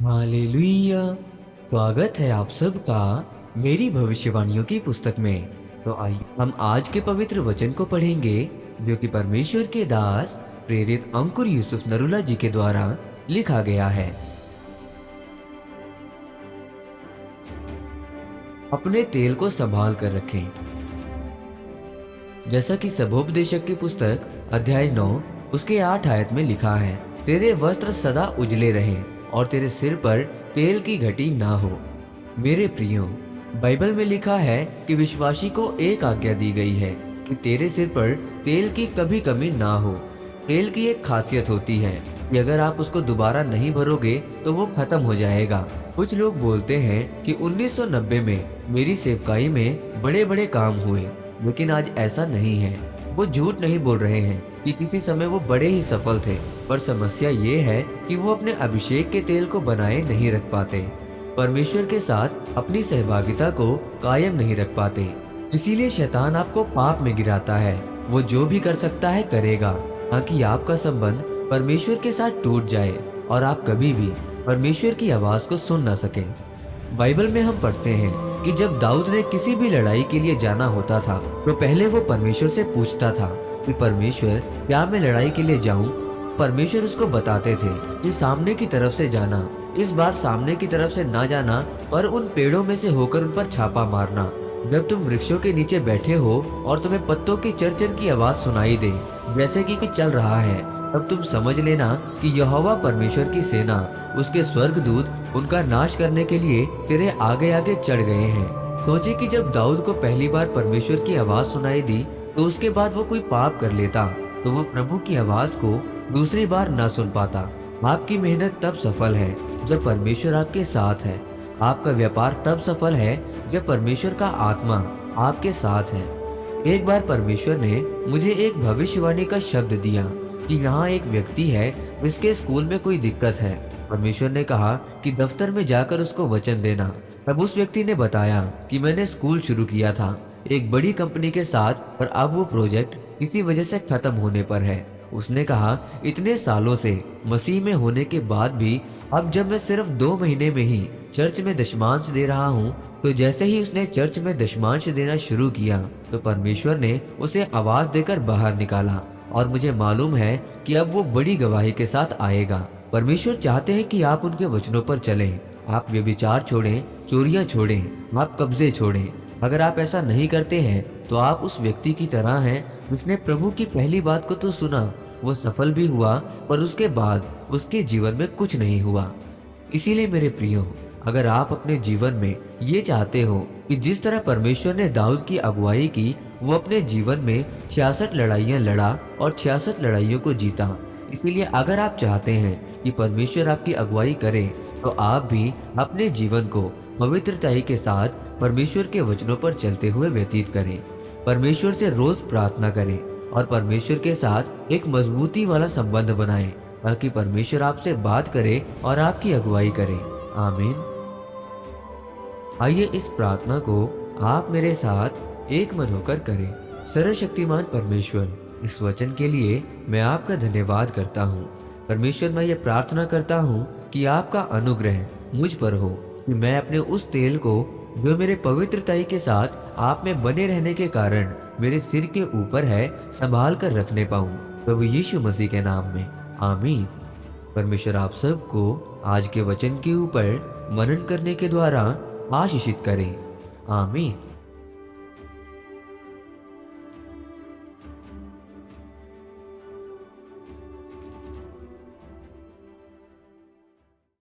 Hallelujah. स्वागत है आप सबका मेरी भविष्यवाणियों की पुस्तक में। तो आइए हम आज के पवित्र वचन को पढ़ेंगे, जो कि परमेश्वर के दास प्रेरित अंकुर यूसुफ नरूला जी के द्वारा लिखा गया है। अपने तेल को संभाल कर रखें। जैसा कि सबोपदेशक की पुस्तक अध्याय 9 उसके 8 आयत में लिखा है, तेरे वस्त्र सदा उजले रहें और तेरे सिर पर तेल की घटी ना हो। मेरे प्रियो, बाइबल में लिखा है कि विश्वासी को एक आज्ञा दी गई है कि तेरे सिर पर तेल की कभी कमी ना हो। तेल की एक खासियत होती है कि अगर आप उसको दोबारा नहीं भरोगे तो वो खत्म हो जाएगा। कुछ लोग बोलते हैं कि 1990 में मेरी सेवकाई में बड़े बड़े काम हुए, लेकिन आज ऐसा नहीं है। वो झूठ नहीं बोल रहे हैं कि किसी समय वो बड़े ही सफल थे, पर समस्या ये है कि वो अपने अभिषेक के तेल को बनाए नहीं रख पाते, परमेश्वर के साथ अपनी सहभागिता को कायम नहीं रख पाते। इसीलिए शैतान आपको पाप में गिराता है। वो जो भी कर सकता है करेगा, ताकि आपका संबंध परमेश्वर के साथ टूट जाए और आप कभी भी परमेश्वर की आवाज को सुन ना सके। बाइबल में हम पढ़ते हैं कि जब दाऊद ने किसी भी लड़ाई के लिए जाना होता था तो पहले वो परमेश्वर से पूछता था कि परमेश्वर, क्या मैं लड़ाई के लिए जाऊं? परमेश्वर उसको बताते थे कि सामने की तरफ से जाना। इस बार सामने की तरफ से ना जाना, पर उन पेड़ों में से होकर उन पर छापा मारना। जब तुम वृक्षों के नीचे बैठे हो और तुम्हें पत्तों की चरचर की आवाज सुनाई दे, जैसे कि चल रहा है, तब तुम समझ लेना कि यहोवा परमेश्वर की सेना, उसके स्वर्गदूत उनका नाश करने के लिए तेरे आगे आगे चढ़ गए हैं। सोचे कि जब दाऊद को पहली बार परमेश्वर की आवाज सुनाई दी, तो उसके बाद वो कोई पाप कर लेता तो वो प्रभु की आवाज को दूसरी बार ना सुन पाता। आपकी मेहनत तब सफल है जब परमेश्वर आपके साथ है। आपका व्यापार तब सफल है जब परमेश्वर का आत्मा आपके साथ है। एक बार परमेश्वर ने मुझे एक भविष्यवाणी का शब्द दिया कि यहाँ एक व्यक्ति है जिसके स्कूल में कोई दिक्कत है। परमेश्वर ने कहा कि दफ्तर में जाकर उसको वचन देना। तब उस व्यक्ति ने बताया कि मैंने स्कूल शुरू किया था एक बड़ी कंपनी के साथ, पर अब वो प्रोजेक्ट किसी वजह से खत्म होने पर है। उसने कहा, इतने सालों से मसीह में होने के बाद भी अब जब मैं सिर्फ 2 महीने में ही चर्च में दशमांश दे रहा हूँ, तो जैसे ही उसने चर्च में दशमांश देना शुरू किया तो परमेश्वर ने उसे आवाज देकर बाहर निकाला, और मुझे मालूम है कि अब वो बड़ी गवाही के साथ आएगा। परमेश्वर चाहते हैं कि आप उनके वचनों पर चलें। आप व्यभिचार छोड़ें, चोरियां छोड़ें, आप कब्जे छोड़ें। अगर आप ऐसा नहीं करते हैं तो आप उस व्यक्ति की तरह हैं जिसने प्रभु की पहली बात को तो सुना, वो सफल भी हुआ, पर उसके बाद उसके जीवन में कुछ नहीं हुआ। इसीलिए मेरे प्रियो, अगर आप अपने जीवन में ये चाहते हो कि जिस तरह परमेश्वर ने दाऊद की अगुवाई की, वो अपने जीवन में 66 लड़ाइयां लड़ा और 66 लड़ाइयों को जीता। इसीलिए अगर आप चाहते हैं कि परमेश्वर आपकी अगुवाई करे, तो आप भी अपने जीवन को पवित्रताई के साथ परमेश्वर के वचनों पर चलते हुए व्यतीत करें। परमेश्वर से रोज प्रार्थना करें और परमेश्वर के साथ एक मजबूती वाला संबंध बनाएं, ताकि परमेश्वर आपसे बात करे और आपकी अगुवाई करे। आमीन। आइए इस प्रार्थना को आप मेरे साथ एक मन होकर करें। सर्वशक्तिमान परमेश्वर, इस वचन के लिए मैं आपका धन्यवाद करता हूँ। परमेश्वर, मैं ये प्रार्थना करता हूँ कि आपका अनुग्रह मुझ पर हो, कि मैं अपने उस तेल को जो मेरे पवित्रताई के साथ आप में बने रहने के कारण मेरे सिर के ऊपर है, संभाल कर रखने पाऊं, प्रभु यीशु मसीह के नाम में। आमीन। परमेश्वर आप सबको आज के वचन के ऊपर मनन करने के द्वारा आशीषित करें। आमीन।